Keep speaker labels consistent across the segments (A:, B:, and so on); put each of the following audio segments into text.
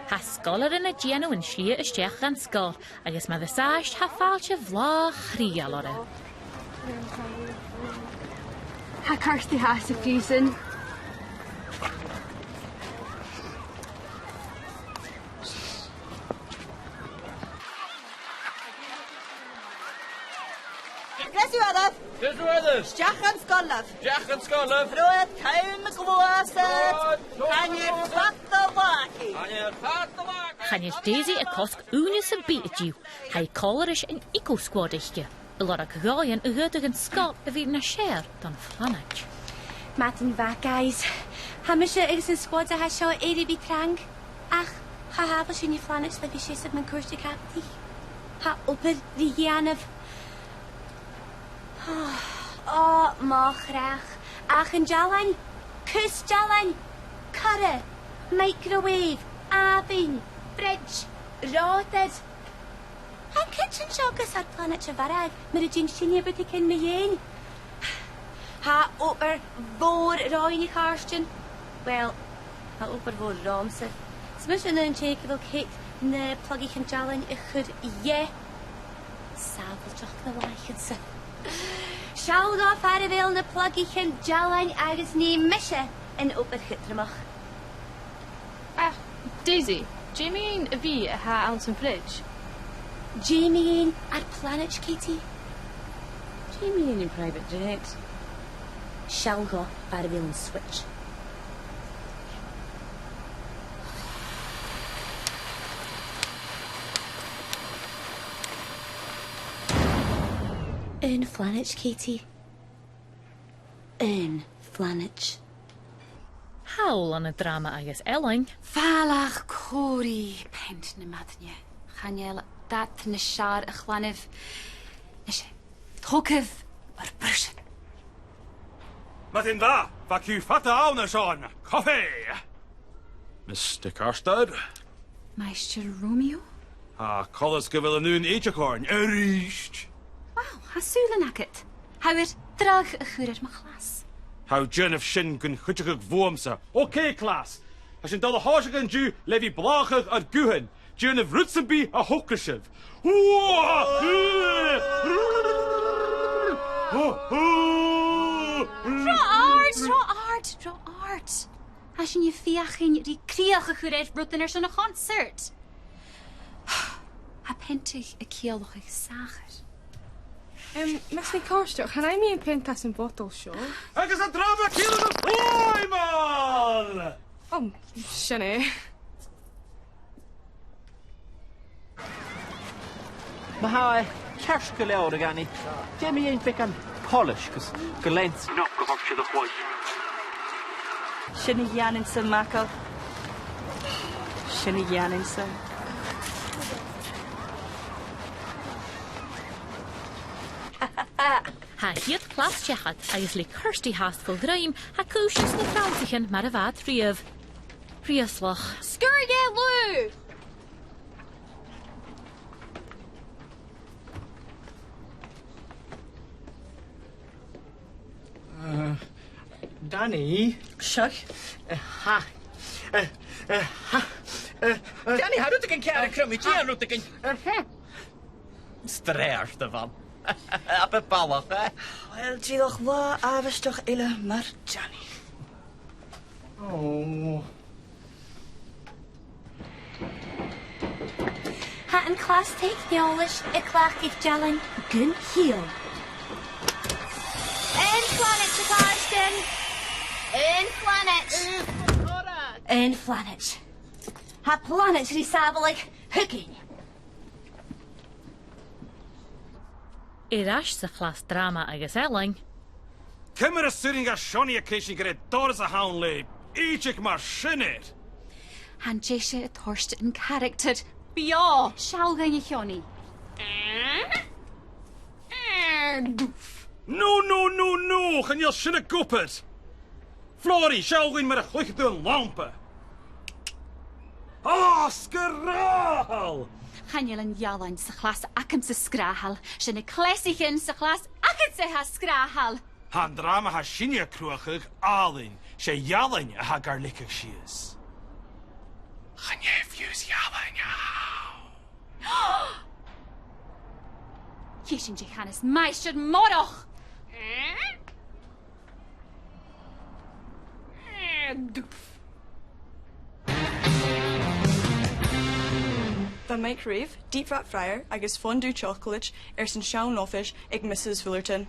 A: Ha Sgoil yn y gianw yn slia ysdiach gan Sgoil, agus mae ddysast ha fáilte bhlá chríal orra.
B: Ha Ciorstaidh has a feuchainn.
C: Fhuathast.
D: Deach an Sgoilh.
C: Deach an Sgoilh.
D: Fhuchainn glóasad. Canir fhathast.
A: Chanir Daisy a cosc únis a bítiú, ha I colorish yn ico squadichge. Lora cagayan a hyrdig yn Sgoil a fi na share don Seonaid.
B: Matin va, guys. Ha mysio ys yn squad a ha sio eiri fi crang. Ach, ha hafo sy'n i flanach na fi siesad mewn Cuirstaidh capti. Ha oper rigianaf. Oh, mochrach. Ach yn jalan. Cws jalan. Curra. Microwave. Oven. Fridge. Rotted. Han kitchen shogas ar planet Shavarag. Myr y jyn sy'n ebyd I cyn my yen. Ha oper fôr roi'n I Ciorstaidh. Wel, ha oper fôr romser. Smys yn yn check fel cake na pluggy cyn jalan I chyd ie. Safel joch na waich sy. Siawd off ar y fel na pluggy cyn jalan agus ni mysio yn oper chytramach.
E: Daisy, do you mean a fi a ha ounce and fridge?
B: Jamie ar planet Katie.
F: Jamie in private jet.
B: Sgoil ar y fel yn switch. Yn flanach, Katie. Yn flanach.
A: Hawl on y drama agus Elain.
G: Falach cori pent na madne. Chaniel dat na siar a chlanif. Nishe. Thogydd o'r brysin.
H: Matin dda, fa Cuir fata na Sean. Coffi! Mr. Ciorstaidh.
G: Meister Romeo?
H: Collis gyfel yn nhw'n eidiacorn, erisht.
G: Wow, ha sŵl yn agit. Hawyd drag y chwyrad ma chlas.
H: How Jen of Shin gun chutchig voamsa. Okay, class. As in dal hosig and Jew levi blachig at guhen. Jen of Rutsenby a hokrishiv.
G: Dra art. As in je fiaching die kriach a chwyrad brwten er son a concert. Ha pentig a kielwchig sacher.
E: Mr. Ciorstaidh, can I mean pintas and bottle show?
H: Agus a drama killing of boy, man!
E: Oh, Shani.
C: Mahai, Ciorstaidh leor agani. Jamie ain't pick an polish, cause Glenn's not go up to the white.
D: Sinna Yanin sa Macaw. Sinna Yanin sa.
A: Ha hiad clas tiachad agus le Ciorstaidh hast full graim ha cúsis na frantichen mar a fad fríomh. Fhrioslach.
B: Sgoil!
I: Danny?
D: Shush.
I: Ha. Danny, how do you care a crummy? How do you care?
C: Streir de van. Ape balach, eh?
D: Wel, diolch wa afestoch eile mar Johnny.
I: Oh.
B: Ha yn clas teig neolish y clach eich jalan gyn heel. Yn planet Ciorstaidh. Yn planet. Yn planet. Ha planet ri safelig hygin.
A: Irash sa clas drama agus Elain.
H: Cymmer a sitting a Seonaid occasion get a doors a hound lay. Each mar Seonaid.
G: Han jeshe a thorst in character. Bia, shàbhaladh y Seonaid.
H: No, can you shin a guppet? Flory, shàbhaladh mar a chluchadún lampa. Sgoil!
G: Chaniel yn ialain sa chlas acam sa sgrahal, sy'n y clesichin sa chlas acam sa ha sgrahal.
H: Han drama ha shinia cruachig alin, she yalain a ha garlicig shias. Chanye fuse
G: Kishin Jihanis Meister Moroch.
E: The microwave, deep fat fryer, agus fondue chocolate, sin Seonaid ag Mrs. Fullerton.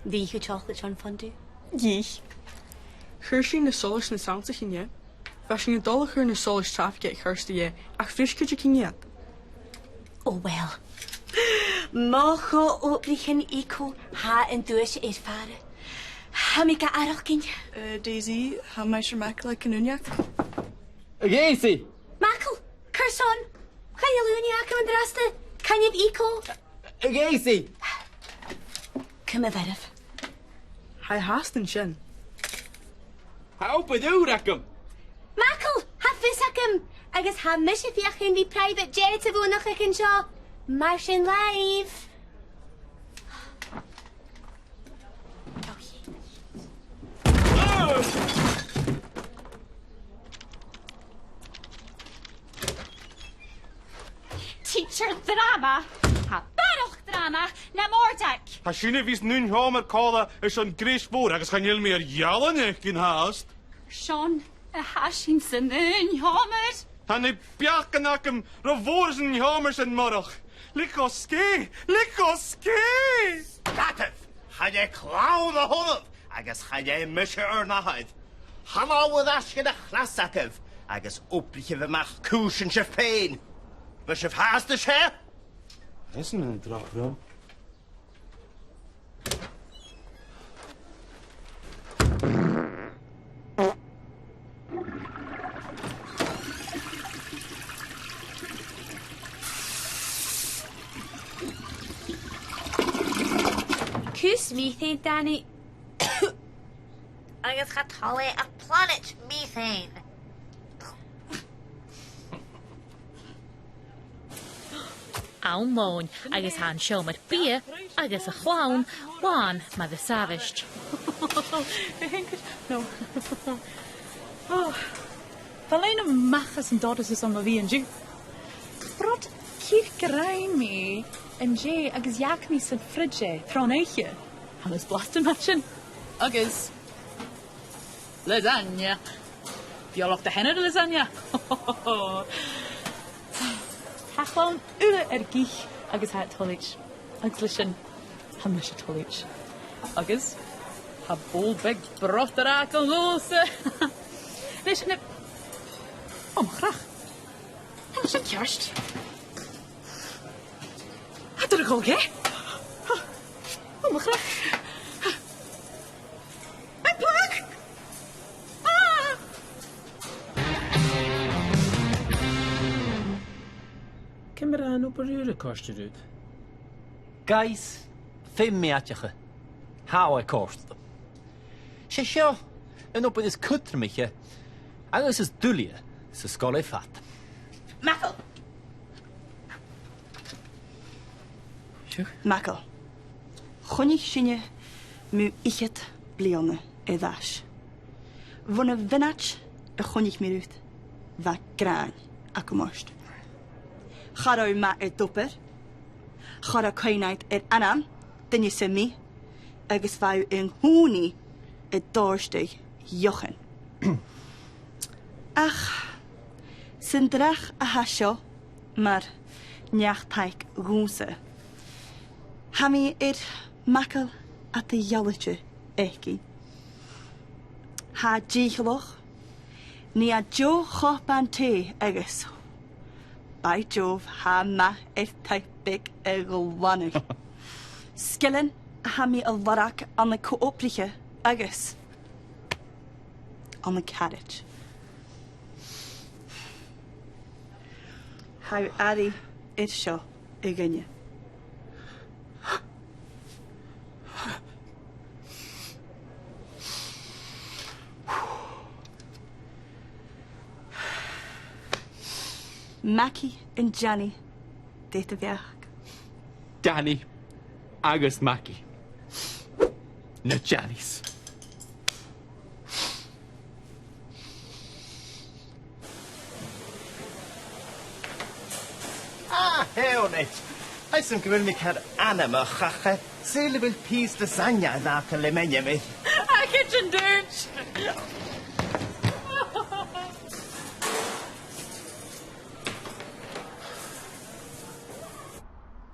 B: Bhí chu chocolate an fondue?
E: Yí. Chuir sin na solis na Santa chinne. Bheits sin dul chuir na solis traffic ag Ciorstaidh ach friscuid a cinnead.
B: Oh well. Má cho oprichin ico ha an dúis ar fara. Ha mi ga arach cin.
E: Daisy, ha meisir Macla canúneach?
C: Against
B: Macl, Curson, can you lúniach am an drasta? Can you ico?
C: Against
B: Come a verif.
E: Ha hastan sin.
I: How do Rackham?
B: Macl, ha fisacum. Agus ha mishifiach in the private jet of unach ag an seo. Martian live.
G: Teacher drama. Ha baroch drama na mordek.
H: Ha sinna vís nun homer calla is an grís bór agus chanil mé jalan gin haast.
G: Sean, a hashin san nun homer.
H: Han I biachanacham ravorsen homers en morach. Lico ske!
I: Gatif! Had je clown a hullaf, agus had je misher nahaid. Hanna with ashkin a chlassativ, agus oprich of mach cushion chef pain. Bishop has the share?
H: Isn't it a drop, bro?
B: Cús methane, Danny.
J: Agus chatale a planet methane.
A: Awn moin, agus han seo mar bia, agus a chlawn, wan ma the savage.
K: No. Oh. Alleen een machas en daughters is om wie en ju. Brod kier grain me en je agus jak me zijn fridge, tron eitje. Alles blasten matchen. Agus. Lasagne. Die al de henne de lasagne. Ha gewoon ule gich, agus ha tollage. Agus listen, ha mishe tollage. Agus, ha bol big brochteraak en loose. Listen, mag graag. Dat is een kerst. Had er ook, hè? Mag graag. Mijn plak!
C: Cymru an op uur kosten uit.
L: Guys, 5 meatje. How I kost. Sio, en op is kutremiche. Agus is dulie, se Sgoil fat.
B: Macl.
D: Macl. Chonich sinne mu ichet blianne edash. Vonne vinnach e chonich mirut. Va grain akomost. Charoi ma dopper. Chara koinait anam. Den je se mi. Agus vau in hooni dorstig jochen. Ach, sy'n drach a hasio, maar neachtaig goonse. Hami makkel at de jalletje eki. Ha djiegeloch, ni a jo chopan te agus. By Jove, ha ma typig egolwanig. Skillen, hami a varak an de koopliche agus. On the carriage. How Ari seo I gine. Mackie and Johnny deit a bheag.
C: Danny, agus Mackie. Na Johnny's.
I: Seonaid. Hij zijn gewoon niet haar anima gache. Zele wil pies de zanja laten lemenje mee.
K: I kitchen dudes.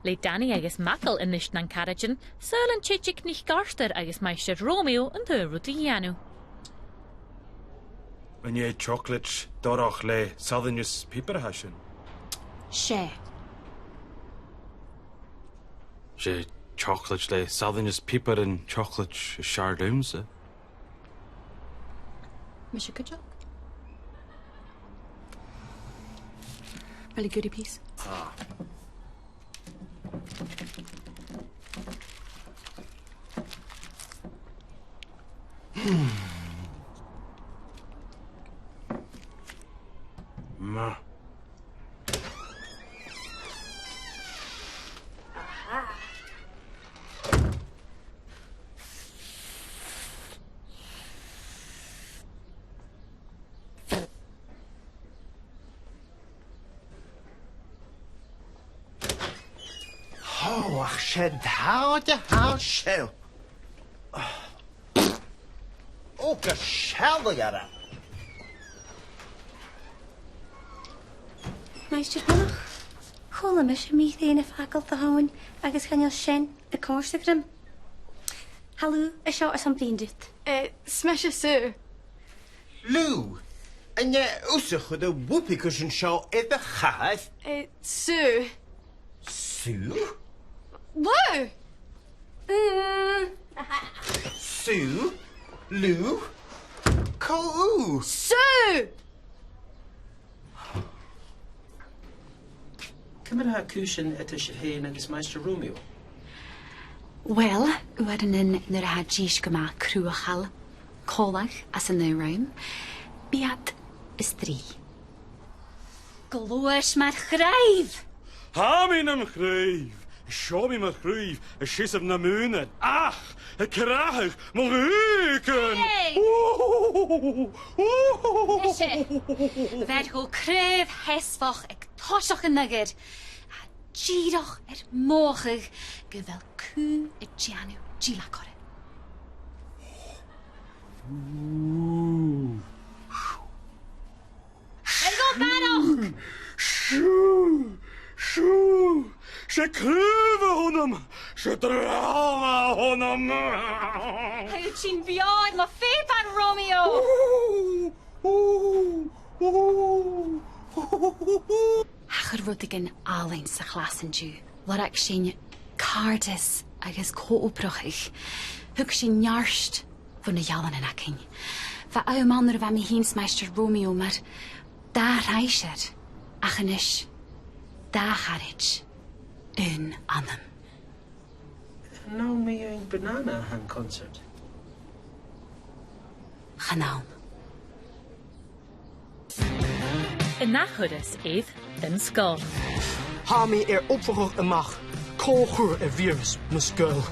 A: Le Danny agus Mackle in nisht nan carriagen, Serlan chichik nicht garster agus Meister Romeo and the Rutianu.
H: When ye chocolate, dorach le southernus pieper hashin.
G: She.
H: She chocolate le southernus pieper and chocolate shardooms.
G: Miss good job. Really goody piece.
H: Ah. Ma.
I: Oh, ach, shàbhaladh shell. Oh, shàbhaladh.
B: Meister Hannach, chola mis mi dhéana fagel the hawn agus channeal sin the Ciorstaidh. Hallo, a seo as an blindut.
E: Smash a sir.
I: Lou, en je oesig de whoopie cushion show in de gaas.
E: Sir.
I: Sue?
E: Whoa!
I: Sue? Lou? Cool.
E: Sir!
C: Cymryd ha cwsyn et y shirhain agus Meister Romeo?
G: Wel, wedyn yn nyr ha gis gyma feuchainn, colach as yn y rhaim, biad ystri. Glwys mae'r chreif!
H: Ha min am chreif. Show me my chreif. A shis of na moonen. Ach, a krach, molhuken.
G: Hey! Ishe, ved go kreif hesfach ek toshach yn nugger. A gyrach mochig, gyfel cw y gianw gilacore. Go banoch!
H: Shoo! She kluwe honom! She drama honom!
G: Hij het zien bjord, maar feep aan Romeo! Acher rud ik in alleen sa glas in ju. Waar ik zien kaartes agus koopruchig. Huk zien jarst van de jalen en aking. Va oude mannen van mij heens Meister Romeo, maar daar reis het. Achenisch, daar gaat het. Un anam.
C: Nou me een banana han concert.
G: Genown.
A: In nachhuddus eith in Sgoil.
M: Ha me opvolger en mag. Cuir virus, Sgoil.